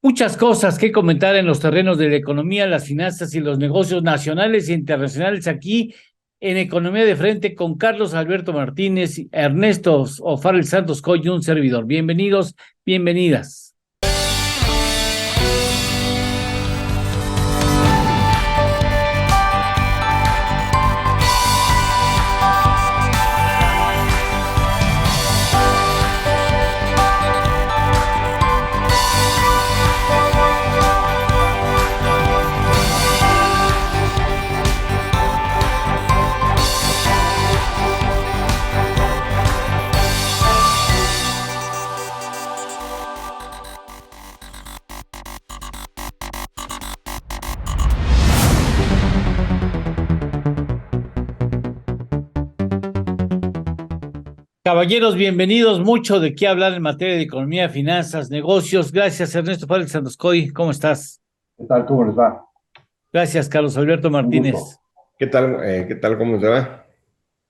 Muchas cosas que comentar en los terrenos de la economía, las finanzas y los negocios nacionales e internacionales aquí en Economía de Frente con Carlos Alberto Martínez, Ernesto O'Farrell Santos Coy y un servidor. Bienvenidos, bienvenidas. Caballeros, bienvenidos. Mucho de qué hablar en materia de economía, finanzas, negocios. Gracias, Ernesto O'Farrell Santos Coy. ¿Cómo estás? ¿Qué tal? ¿Cómo les va? Gracias, Carlos Alberto Un gusto. Martínez. ¿Qué tal? ¿Qué tal? ¿Cómo te va?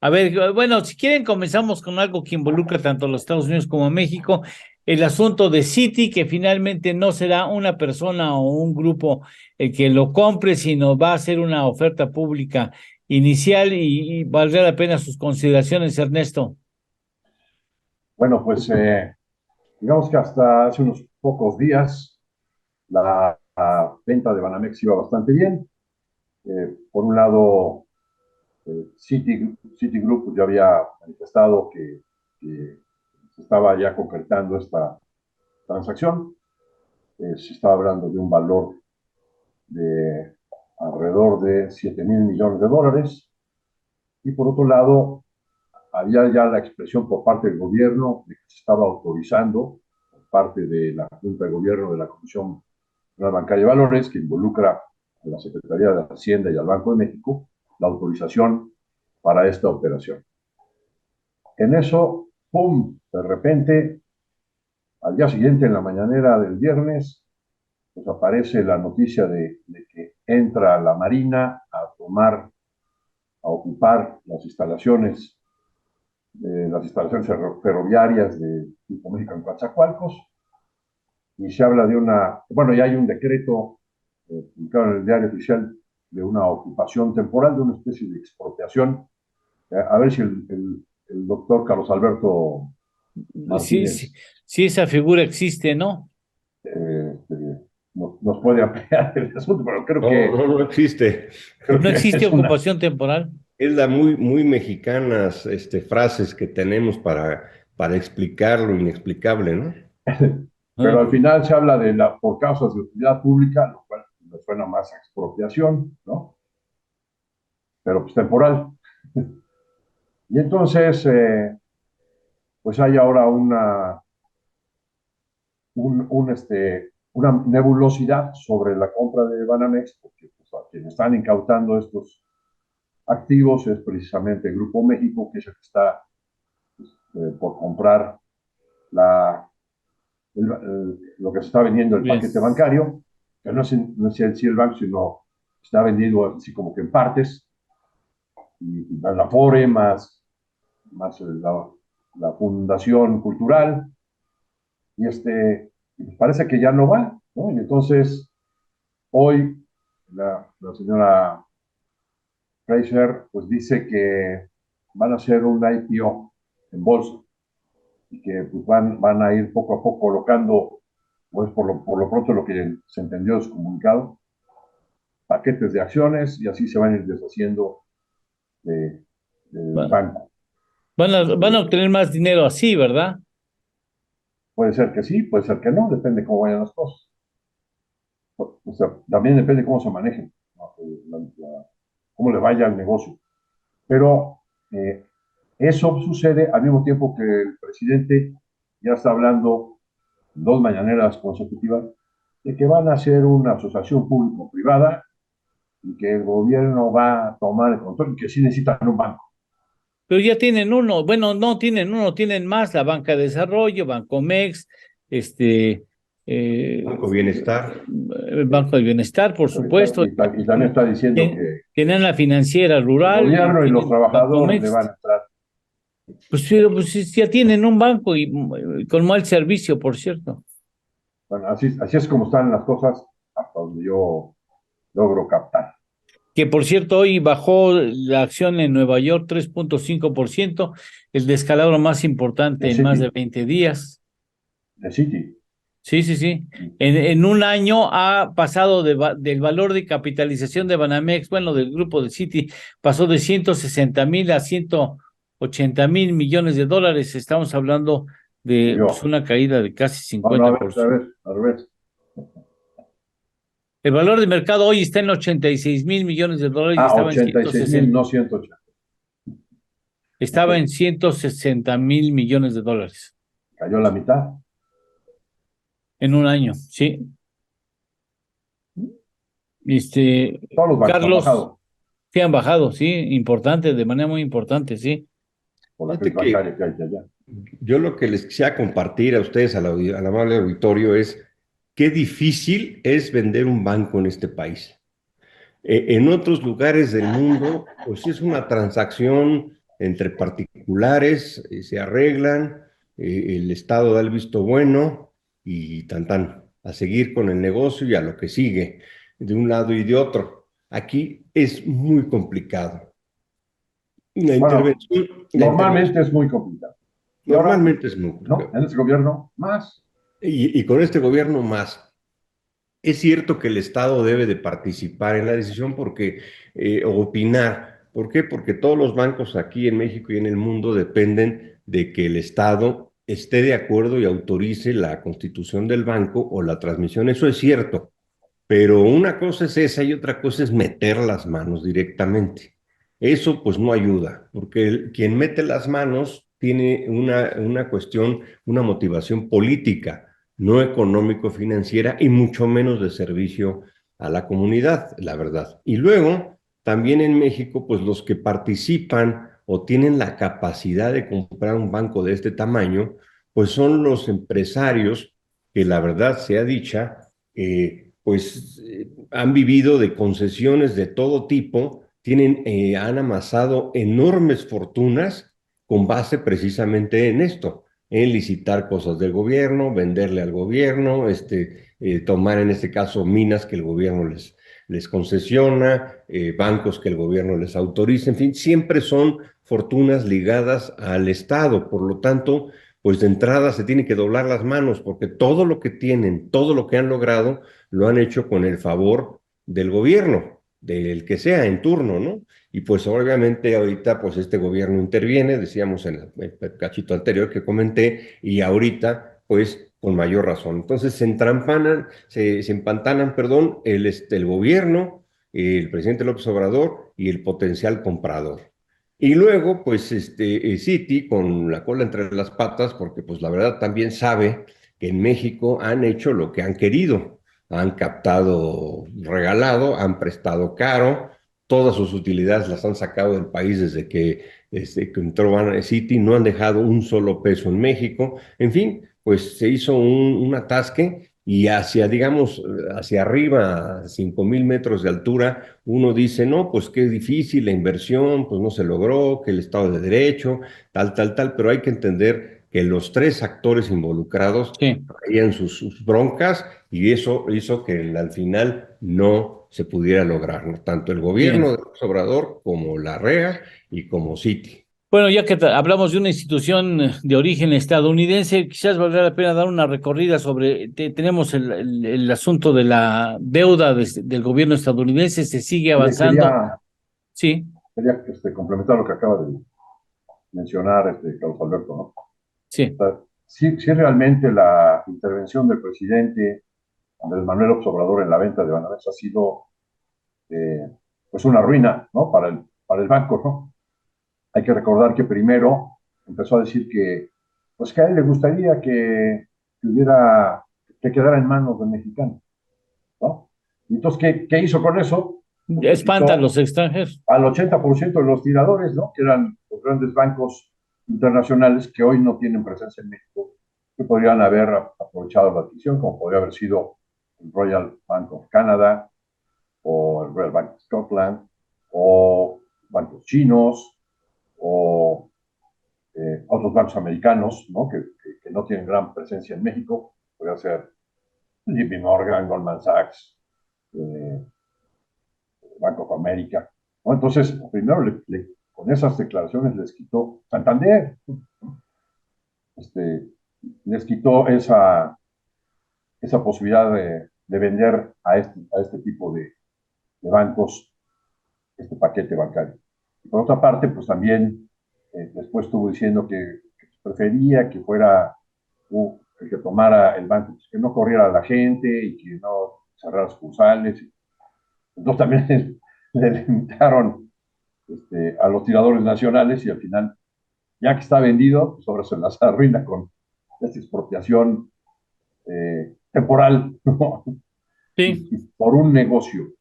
A ver, bueno, si quieren comenzamos con algo que involucra tanto a los Estados Unidos como a México, el asunto de Citi, que finalmente no será una persona o un grupo el que lo compre, sino va a ser una oferta pública inicial y valdrá la pena sus consideraciones, Ernesto. Bueno, pues digamos que hasta hace unos pocos días la venta de Banamex iba bastante bien. Por un lado, Citigroup ya había manifestado que se estaba ya concretando esta transacción. Se estaba hablando de un valor de alrededor de $7,000 millones. Y por otro lado, había ya la expresión por parte del gobierno de que se estaba autorizando por parte de la Junta de Gobierno de la Comisión Nacional Bancaria de Valores, que involucra a la Secretaría de Hacienda y al Banco de México, la autorización para esta operación. En eso, ¡pum!, de repente, al día siguiente, en la mañanera del viernes, pues aparece la noticia de que entra la Marina a tomar, a ocupar las instalaciones ferroviarias de Grupo México en Coatzacoalcos, y se habla de bueno, ya hay un decreto publicado en el diario oficial de una ocupación temporal, de una especie de expropiación. A ver si el doctor Carlos Alberto Sí, sí, Martínez sí, esa figura existe, ¿no? nos puede ampliar el asunto, pero No, no, no existe. creo No que existe es una, ocupación temporal. Es la muy mexicanas frases que tenemos para explicar lo inexplicable, ¿no? pero Ah, al final se habla por causas de utilidad pública, lo cual me suena más a expropiación, ¿no? Pero pues temporal. Y entonces, pues hay ahora una nebulosidad sobre la compra de Banamex, porque pues, a quienes están incautando estos activos es precisamente el Grupo México, que es el que está por comprar lo que se está vendiendo el bien. paquete bancario, que no es en sí el banco, sino está vendido así como que en partes, y la FORE más la Fundación Cultural, y pues parece que ya no va, ¿no? Y entonces hoy la señora Fraser pues dice que van a hacer un IPO en bolsa y que pues, van a ir poco a poco colocando, pues por lo pronto lo que se entendió de su comunicado, paquetes de acciones, y así se van a ir deshaciendo del Va- banco. van a obtener más dinero así, ¿verdad? Puede ser que sí, puede ser que no, depende cómo vayan las cosas. O sea, también depende cómo se manejen, ¿no? Cómo le vaya al negocio. Pero eso sucede al mismo tiempo que el presidente ya está hablando 2 mañaneras consecutivas de que van a hacer una asociación público-privada y que el gobierno va a tomar el control y que sí necesitan un banco. Pero ya tienen uno, bueno, no tienen uno, tienen más, la Banca de Desarrollo, Bancomex, este, eh, Banco Bienestar. el Banco del Bienestar, por supuesto, Y también está diciendo tienen la financiera que el rural y gobierno y los tienen trabajadores le Bancomex. van a entrar. Pues, pero, pues ya tienen un banco y con mal servicio, por cierto. Bueno, así es como están las cosas hasta donde yo logro captar. Que por cierto, hoy bajó la acción en Nueva York 3.5%, el descalabro más importante El en más City, de 20 días. el City. Sí, sí, sí. En un año ha pasado del valor de capitalización de Banamex, bueno, del grupo de Citi, pasó de 160,000 a 180,000 millones de dólares. Estamos hablando de pues, Yo. una caída de casi No, no, 50%. al revés. El valor de mercado hoy está en 86,000 millones de dólares y Ah, 86,000, no 180. Ok, estaba en 160,000 millones de dólares cayó la mitad. en un año, ¿sí? Este, Todos los bancos han Carlos, bajado sí han bajado, sí, importante, de manera muy importante, sí. por la Fíjate crisis que bancaria que hay allá. yo lo que les quisiera compartir a ustedes, al amable auditorio, es qué difícil es vender un banco en este país. En otros lugares del mundo, pues sí es una transacción entre particulares, se arreglan, el Estado da el visto bueno y tan, a seguir con el negocio y a lo que sigue, de un lado y de otro. Aquí es muy complicado. La Bueno, intervención, la normalmente intervención es muy complicado. Y ahora, normalmente es muy ¿no? complicado. En ese gobierno, más. Y con este gobierno más. Es cierto que el Estado debe de participar en la decisión porque o opinar. ¿Por qué? Porque todos los bancos aquí en México y en el mundo dependen de que el Estado esté de acuerdo y autorice la constitución del banco o la transmisión. Eso es cierto, pero una cosa es esa y otra cosa es meter las manos directamente. Eso pues no ayuda, porque quien mete las manos tiene una cuestión, una motivación política, no económico-financiera y mucho menos de servicio a la comunidad, la verdad. Y luego, también en México, pues los que participan o tienen la capacidad de comprar un banco de este tamaño, pues son los empresarios que la verdad sea dicha, han vivido de concesiones de todo tipo, han amasado enormes fortunas con base precisamente en esto, en licitar cosas del gobierno, venderle al gobierno, tomar en este caso minas que el gobierno les concesiona, bancos que el gobierno les autoriza, en fin, siempre son fortunas ligadas al Estado, por lo tanto, pues de entrada se tiene que doblar las manos porque todo lo que tienen, todo lo que han logrado, lo han hecho con el favor del gobierno, del que sea en turno, ¿no? Y pues obviamente ahorita pues este gobierno interviene, decíamos en el cachito anterior que comenté, y ahorita pues con mayor razón. Entonces se empantanan, perdón, el gobierno, el presidente López Obrador y el potencial comprador. Y luego, pues, Citi con la cola entre las patas, porque pues la verdad también sabe que en México han hecho lo que han querido. Han captado regalado, han prestado caro, todas sus utilidades las han sacado del país desde que entró Citi, no han dejado un solo peso en México. En fin, pues se hizo un atasque y digamos, hacia arriba, a 5,000 metros de altura, uno dice, no, pues qué difícil la inversión, pues no se logró, que el Estado de Derecho, tal, pero hay que entender que los tres actores involucrados Sí, traían sus broncas y eso hizo que al final no se pudiera lograr, ¿no? Tanto el gobierno bien. de López Obrador como la REA y como Citi. Bueno, ya que hablamos de una institución de origen estadounidense, quizás valdría la pena dar una recorrida sobre, tenemos el asunto de la deuda del gobierno estadounidense, se sigue Oye, avanzando. Sí, quería complementar lo que acaba de mencionar Carlos Alberto, ¿no? O sí, sea, sí realmente la intervención del presidente Andrés Manuel López Obrador en la venta de Banamex ha sido pues una ruina, ¿no? Para el banco, ¿no? Hay que recordar que primero empezó a decir pues que a él le gustaría que quedara en manos del mexicano, ¿no? Y entonces, ¿qué hizo con eso? Pues le espanta a quitó los extranjeros. al 80% de los tiradores, ¿no? Que eran los grandes bancos internacionales que hoy no tienen presencia en México, que podrían haber aprovechado la adquisición, como podría haber sido el Royal Bank of Canada o el Royal Bank of Scotland o bancos chinos o otros bancos americanos, ¿no? Que no tienen gran presencia en México, podría ser JP Morgan, Goldman Sachs, Banco of America, ¿no? Entonces, primero con esas declaraciones les quitó Santander, les quitó esa posibilidad de vender a este tipo de bancos este paquete bancario. Y por otra parte, pues también después estuvo diciendo que prefería que fuera el que tomara el banco, pues, que no corriera a la gente y que no cerrara sucursales. Entonces también le limitaron a los tiradores nacionales y al final, ya que está vendido, pues ahora se las arruina con esta expropiación temporal, ¿no? Sí, Y por un negocio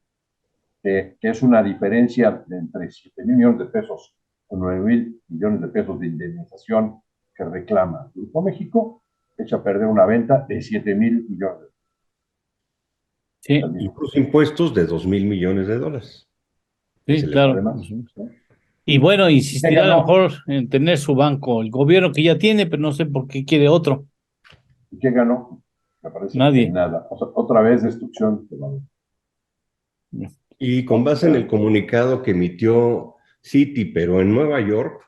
que es una diferencia de entre 7,000 millones de pesos o 9,000 millones de pesos de indemnización que reclama el Grupo México, echa a perder una venta de 7,000 millones. sí, Incluso impuestos de 2,000 millones de dólares. Que se sí, le claro. Además, ¿no? Y bueno, ¿Qué insistirá a lo ganó? mejor en tener su banco, el gobierno que ya tiene, pero no sé por qué quiere otro. ¿Y qué ganó? Me parece que Nadie. nada. O sea, otra vez destrucción de valor, Y con ¿no? O base en sea, el comunicado que emitió Citi, pero en Nueva York,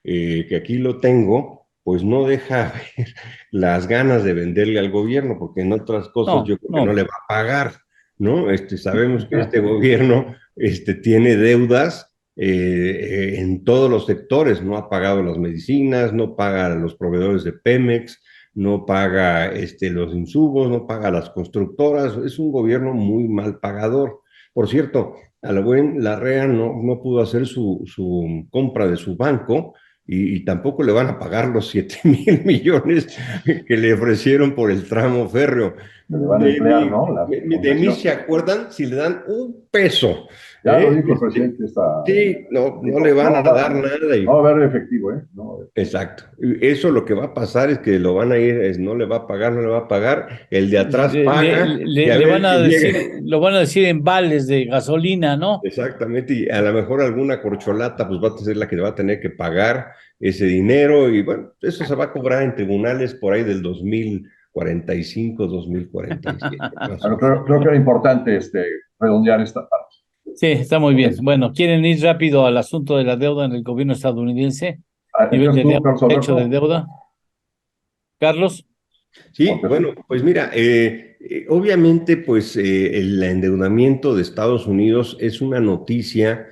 que aquí lo tengo, pues no deja ver las ganas de venderle al gobierno, porque en otras cosas No, yo creo que no no. le va a pagar, ¿no? Sabemos que este gobierno tiene deudas en todos los sectores, no ha pagado las medicinas, no paga a los proveedores de Pemex, no paga los insumos, no paga a las constructoras, es un gobierno muy mal pagador. Por cierto, a la buen Larrea no pudo hacer su compra de su banco y tampoco le van a pagar los 7,000 millones que le ofrecieron por el tramo férreo. que le van a emplear, ¿no? La De mí concesión. se acuerdan si le dan un peso. Ya lo ¿Eh? dijo el presidente, Sí, no le dijo, van no, a dar nada. no va a haber efectivo, ¿eh? No, Exacto. Eso lo que va a pasar es que lo van a ir, no le va a pagar, no le va a pagar. El de atrás paga y a Le ver van a quién llega. decir, lo van a decir en vales de gasolina, ¿no? Exactamente, y a lo mejor alguna corcholata pues va a ser la que va a tener que pagar ese dinero y bueno, eso se va a cobrar en tribunales por ahí del 2045, 2047, más o pero menos. creo que era importante redondear esta parte. Sí, está muy bien. Ok. Bueno, ¿quieren ir rápido al asunto de la deuda en el gobierno estadounidense? Nivel Entonces tú, Carlos techo de Alberto, deuda. Carlos, Sí, ¿o empiezo? bueno, pues mira, obviamente pues el endeudamiento de Estados Unidos es una noticia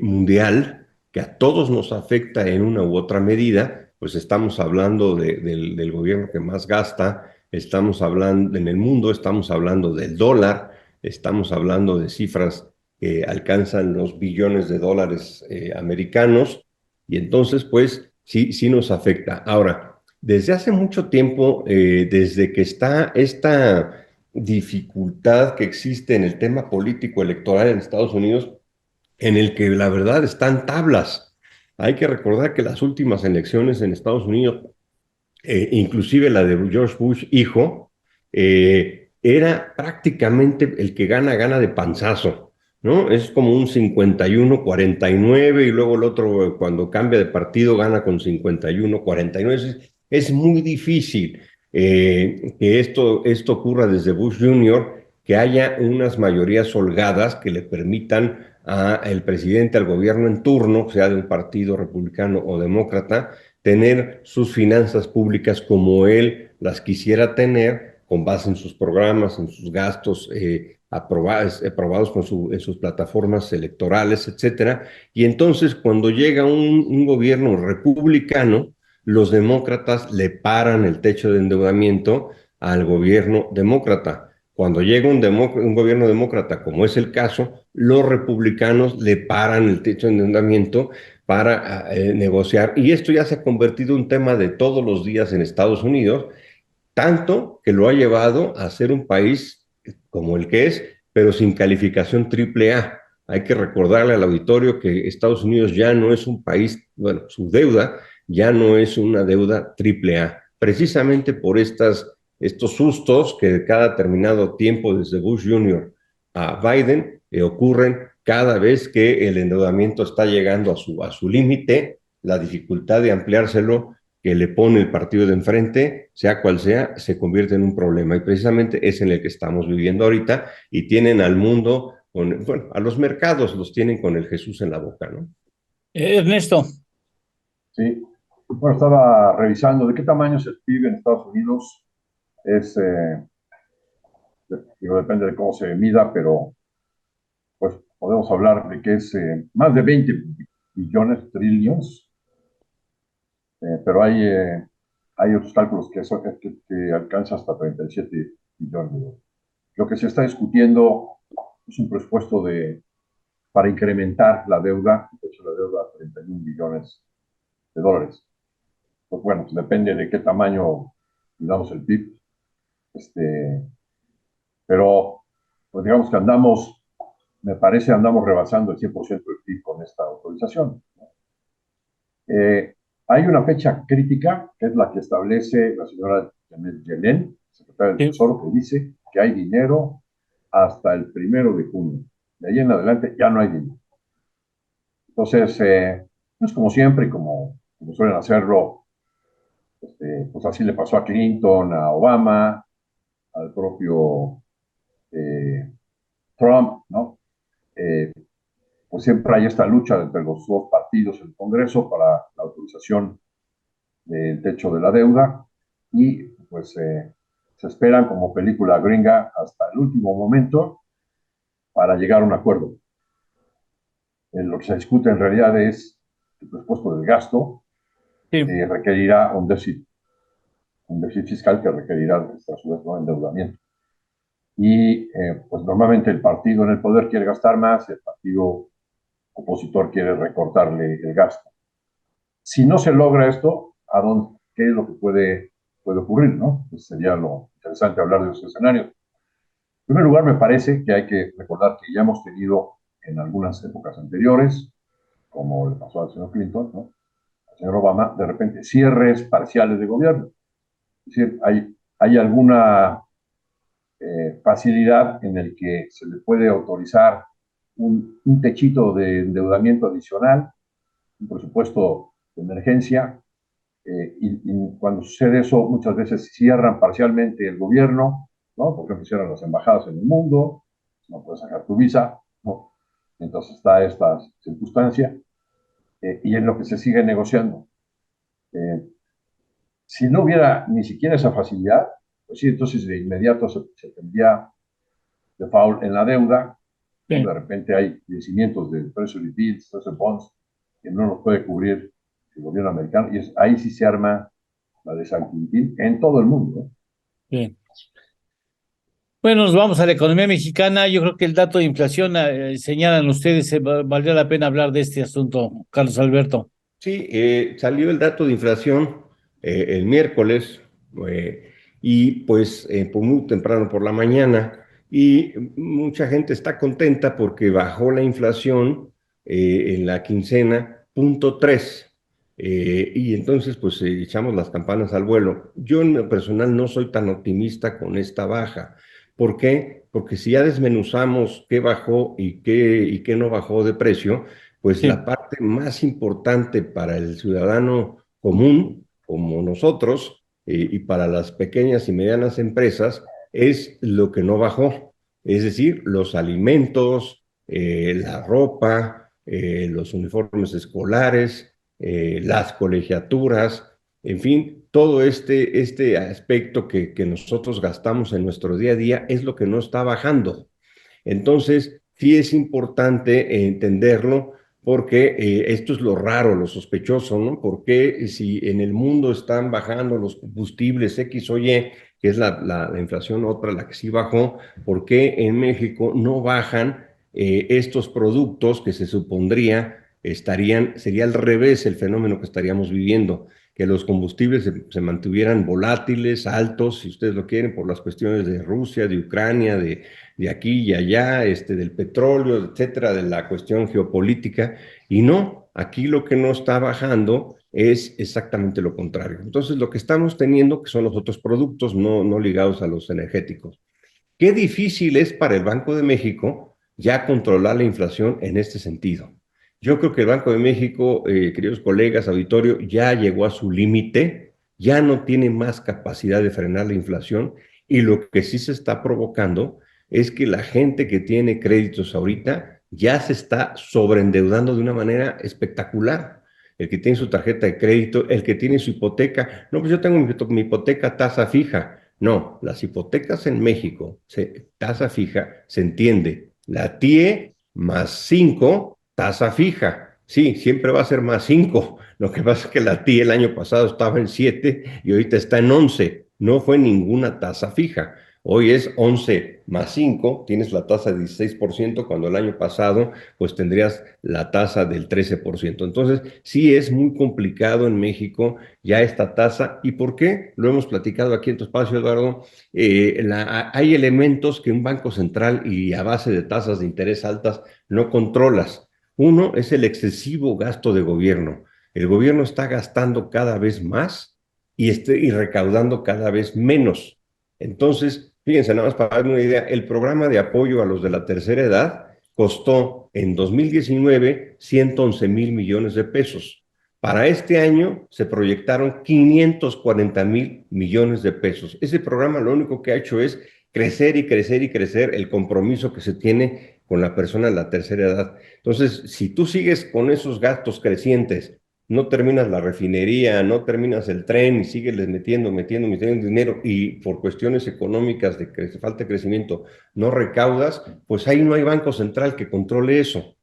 mundial que a todos nos afecta en una u otra medida, pues estamos hablando del gobierno que más gasta, estamos hablando en el mundo, estamos hablando del dólar, estamos hablando de cifras que alcanzan los billones de dólares americanos y entonces pues sí nos afecta. Ahora, desde hace mucho tiempo, desde que está esta dificultad que existe en el tema político electoral en Estados Unidos, en el que la verdad están tablas. Hay que recordar que las últimas elecciones en Estados Unidos, inclusive la de George Bush hijo, era prácticamente el que gana de panzazo, ¿no? Es como un 51-49 y luego el otro cuando cambia de partido gana con 51-49. Es muy difícil que esto ocurra desde Bush Jr., que haya unas mayorías holgadas que le permitan al presidente, al gobierno en turno, sea de un partido republicano o demócrata, tener sus finanzas públicas como él las quisiera tener, con base en sus programas, en sus gastos aprobados en sus plataformas electorales, etcétera. Y entonces, cuando llega un gobierno republicano, los demócratas le paran el techo de endeudamiento al gobierno demócrata. Cuando llega un gobierno demócrata, como es el caso, los republicanos le paran el techo de endeudamiento para negociar. Y esto ya se ha convertido en un tema de todos los días en Estados Unidos, tanto que lo ha llevado a ser un país como el que es, pero sin calificación triple A. Hay que recordarle al auditorio que Estados Unidos ya no es un país, bueno, su deuda ya no es una deuda triple A, precisamente por estos sustos que cada determinado tiempo, desde Bush Jr. a Biden, ocurren cada vez que el endeudamiento está llegando a su límite, la dificultad de ampliárselo, que le pone el partido de enfrente, sea cual sea, se convierte en un problema. Y precisamente es en el que estamos viviendo ahorita y tienen al mundo, bueno, a los mercados los tienen con el Jesús en la boca, ¿no? Ernesto. Sí. Bueno, estaba revisando de qué tamaño es el PIB en Estados Unidos. Es, digo, depende de cómo se mida, pero pues podemos hablar de que es más de 20 billones, trillions, pero hay otros cálculos que alcanza hasta 37 billones. Lo que se está discutiendo es un presupuesto para incrementar la deuda, de hecho la deuda a 31 billones de dólares. Pues bueno, pues depende de qué tamaño, digamos, el PIB. Pero pues digamos que me parece, andamos rebasando el 100% del PIB con esta autorización. Eh, Hay una fecha crítica, que es la que establece la señora Janet Yellen, secretaria del Tesoro, que dice que hay dinero hasta el 1 de junio. De ahí en adelante ya no hay dinero. Entonces, pues como siempre, como suelen hacerlo, pues así le pasó a Clinton, a Obama, al propio Trump, ¿no? Eh, pues siempre hay esta lucha entre los dos partidos en el Congreso para la autorización del techo de la deuda y pues se esperan como película gringa hasta el último momento para llegar a un acuerdo. Lo que se discute en realidad es el presupuesto del gasto, Sí. que requerirá un déficit fiscal que requerirá a su vez un endeudamiento. Y pues normalmente el partido en el poder quiere gastar más, el partido opositor quiere recortarle el gasto. Si no se logra esto, ¿qué es lo que puede ocurrir? ¿No? Pues sería lo interesante hablar de los escenarios. En primer lugar, me parece que hay que recordar que ya hemos tenido en algunas épocas anteriores, como le pasó al señor Clinton, ¿no? Al señor Obama, de repente cierres parciales de gobierno. Es decir, hay alguna facilidad en el que se le puede autorizar un techito de endeudamiento adicional, un presupuesto de emergencia, y cuando sucede eso, muchas veces cierran parcialmente el gobierno, ¿no? Por ejemplo, cierran las embajadas en el mundo, no puedes sacar tu visa, ¿no? Entonces está esta circunstancia, y es lo que se sigue negociando. Si no hubiera ni siquiera esa facilidad, pues sí, entonces de inmediato se tendría default en la deuda, ¿no? De repente hay vencimientos de Treasury Bills, Treasury Bonds, que no los puede cubrir el gobierno americano, y ahí sí se arma la de San Quintín en todo el mundo, ¿eh? Bien. Bueno, nos vamos a la economía mexicana. Yo creo que el dato de inflación señalan ustedes, valdría la pena hablar de este asunto, Carlos Alberto. Sí, salió el dato de inflación el miércoles y pues por muy temprano por la mañana y mucha gente está contenta porque bajó la inflación en la quincena 0.3 y entonces pues echamos las campanas al vuelo. Yo en lo personal no soy tan optimista con esta baja. ¿Por qué? Porque si ya desmenuzamos qué bajó y qué no bajó de precio, pues Sí. la parte más importante para el ciudadano común, como nosotros, y para las pequeñas y medianas empresas, es lo que no bajó. Es decir, los alimentos, la ropa, los uniformes escolares, las colegiaturas, en fin, todo este aspecto que nosotros gastamos en nuestro día a día es lo que no está bajando. Entonces, sí es importante entenderlo porque esto es lo raro, lo sospechoso, ¿no? Porque si en el mundo están bajando los combustibles X o Y, que es la inflación otra, la que sí bajó, ¿por qué en México no bajan estos productos que se supondría sería al revés el fenómeno que estaríamos viviendo? Que los combustibles se mantuvieran volátiles, altos, si ustedes lo quieren, por las cuestiones de Rusia, de Ucrania, de aquí y allá, del petróleo, etcétera, de la cuestión geopolítica, y no, aquí lo que no está bajando es exactamente lo contrario. Entonces, lo que estamos teniendo, que son los otros productos no ligados a los energéticos. Qué difícil es para el Banco de México ya controlar la inflación en este sentido. Yo creo que el Banco de México, queridos colegas, auditorio, ya llegó a su límite, ya no tiene más capacidad de frenar la inflación y lo que sí se está provocando es que la gente que tiene créditos ahorita ya se está sobreendeudando de una manera espectacular. El que tiene su tarjeta de crédito, el que tiene su hipoteca. No, pues yo tengo mi hipoteca a tasa fija. No, las hipotecas en México, tasa fija, se entiende. La TIE más 5, tasa fija. Sí, siempre va a ser más 5. Lo que pasa es que la TIE el año pasado estaba en 7 y ahorita está en 11. No fue ninguna tasa fija. Hoy es 11 más 5, tienes la tasa de 16%, cuando el año pasado pues tendrías la tasa del 13%. Entonces, sí es muy complicado en México ya esta tasa. ¿Y por qué? Lo hemos platicado aquí en tu espacio, Eduardo. Hay elementos que un banco central y a base de tasas de interés altas no controlas. Uno es el excesivo gasto de gobierno. El gobierno está gastando cada vez más y recaudando cada vez menos. Entonces, fíjense, nada más para darme una idea, el programa de apoyo a los de la tercera edad costó en 2019 111 mil millones de pesos. Para este año se proyectaron 540 mil millones de pesos. Ese programa lo único que ha hecho es crecer y crecer y crecer el compromiso que se tiene con la persona de la tercera edad. Entonces, si tú sigues con esos gastos crecientes, no terminas la refinería, no terminas el tren y sigues metiendo dinero y por cuestiones económicas de falta de crecimiento no recaudas, pues ahí no hay banco central que controle eso.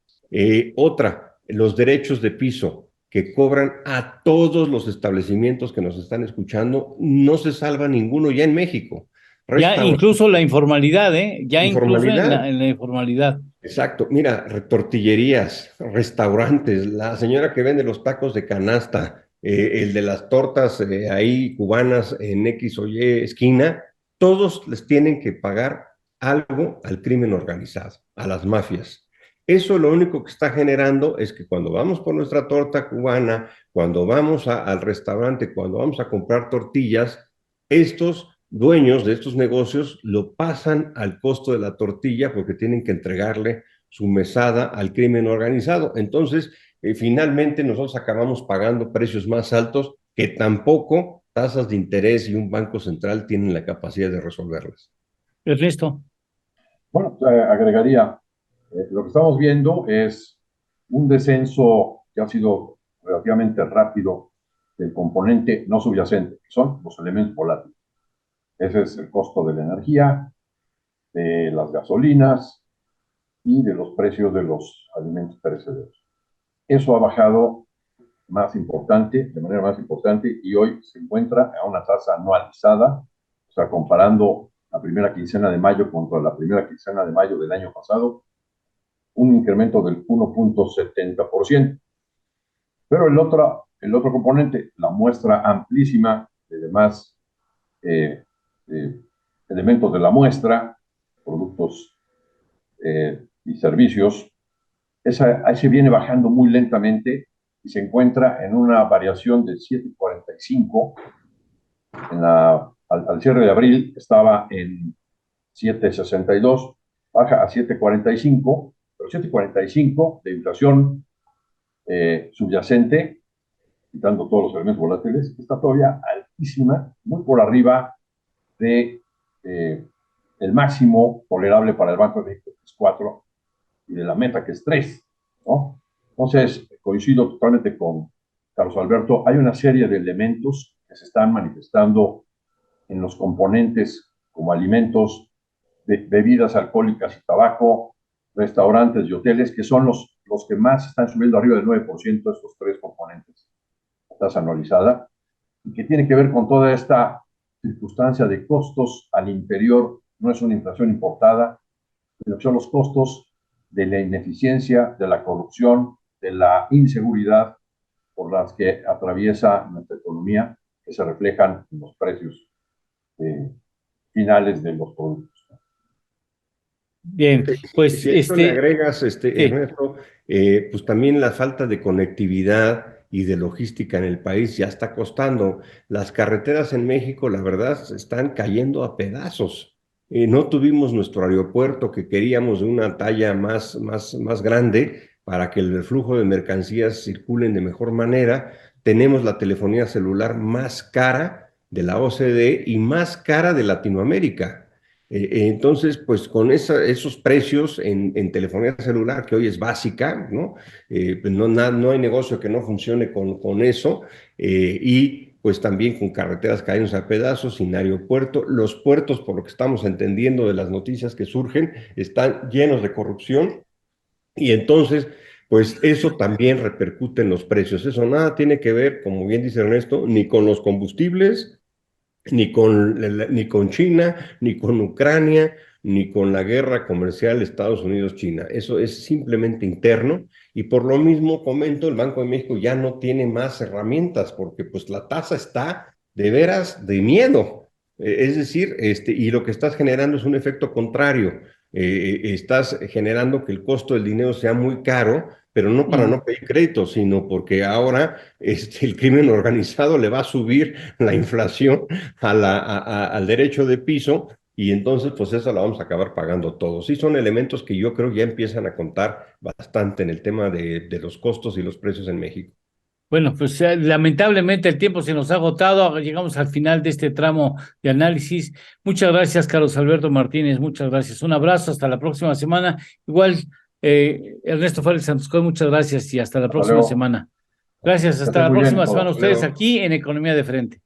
Otra, los derechos de piso que cobran a todos los establecimientos que nos están escuchando, no se salva ninguno ya en México. Ya incluso la informalidad, ¿eh? Ya incluso Informalidad. en la informalidad. Exacto, mira, tortillerías, restaurantes, la señora que vende los tacos de canasta, el de las tortas ahí cubanas en X o Y esquina, todos les tienen que pagar algo al crimen organizado, a las mafias. Eso lo único que está generando es que cuando vamos por nuestra torta cubana, cuando vamos al restaurante, cuando vamos a comprar tortillas, estos dueños de estos negocios lo pasan al costo de la tortilla porque tienen que entregarle su mesada al crimen organizado. Entonces, finalmente nosotros acabamos pagando precios más altos que tampoco tasas de interés y un banco central tienen la capacidad de resolverlas. Ernesto. Bueno, agregaría, lo que estamos viendo es un descenso que ha sido relativamente rápido del componente no subyacente, que son los elementos volátiles. Ese es el costo de la energía, de las gasolinas y de los precios de los alimentos perecederos. Eso ha bajado de manera más importante, y hoy se encuentra a una tasa anualizada, o sea, comparando la primera quincena de mayo contra la primera quincena de mayo del año pasado, un incremento del 1.70%. Pero el otro componente, la muestra amplísima de demás eh, eh, elementos de la muestra, productos y servicios, ahí se viene bajando muy lentamente y se encuentra en una variación de 7.45. Al cierre de abril estaba en 7.62, baja a 7.45, pero 7.45 de inflación subyacente, quitando todos los elementos volátiles, está todavía altísima, muy por arriba de el máximo tolerable para el Banco de México, que es 4, y de la meta, que es 3, ¿no? Entonces, coincido totalmente con Carlos Alberto. Hay una serie de elementos que se están manifestando en los componentes como alimentos, bebidas alcohólicas y tabaco, restaurantes y hoteles, que son los que más están subiendo arriba del 9%, estos tres componentes, tasa anualizada, y que tiene que ver con toda esta circunstancia de costos al interior. No es una inflación importada, sino que son los costos de la ineficiencia, de la corrupción, de la inseguridad por las que atraviesa nuestra economía, que se reflejan en los precios finales de los productos. Bien, pues Si a esto le agregas, sí. Ernesto, pues también la falta de conectividad y de logística en el país ya está costando. Las carreteras en México, la verdad, están cayendo a pedazos. No tuvimos nuestro aeropuerto que queríamos de una talla más grande, para que el flujo de mercancías circulen de mejor manera. Tenemos la telefonía celular más cara de la OCDE y más cara de Latinoamérica. Entonces, pues con esos precios en telefonía celular, que hoy es básica, ¿no? Pues no hay negocio que no funcione con eso, y pues también con carreteras cayéndose a pedazos, sin aeropuerto. Los puertos, por lo que estamos entendiendo de las noticias que surgen, están llenos de corrupción, y entonces, pues eso también repercute en los precios. Eso nada tiene que ver, como bien dice Ernesto, ni con los combustibles, ni con China, ni con Ucrania, ni con la guerra comercial Estados Unidos-China. Eso es simplemente interno, y por lo mismo comento, el Banco de México ya no tiene más herramientas porque pues la tasa está de veras de miedo. Es decir, y lo que estás generando es un efecto contrario. Estás generando que el costo del dinero sea muy caro, pero no para no pedir crédito, sino porque ahora el crimen organizado le va a subir la inflación al derecho de piso, y entonces pues eso la vamos a acabar pagando todos. Sí, son elementos que yo creo ya empiezan a contar bastante en el tema de los costos y los precios en México. Bueno, pues lamentablemente el tiempo se nos ha agotado, llegamos al final de este tramo de análisis. Muchas gracias, Carlos Alberto Martínez, muchas gracias. Un abrazo, hasta la próxima semana. Igual, Ernesto Félix Santoscoy, muchas gracias y hasta la próxima semana. Gracias, hasta la próxima semana ustedes aquí en Economía de Frente.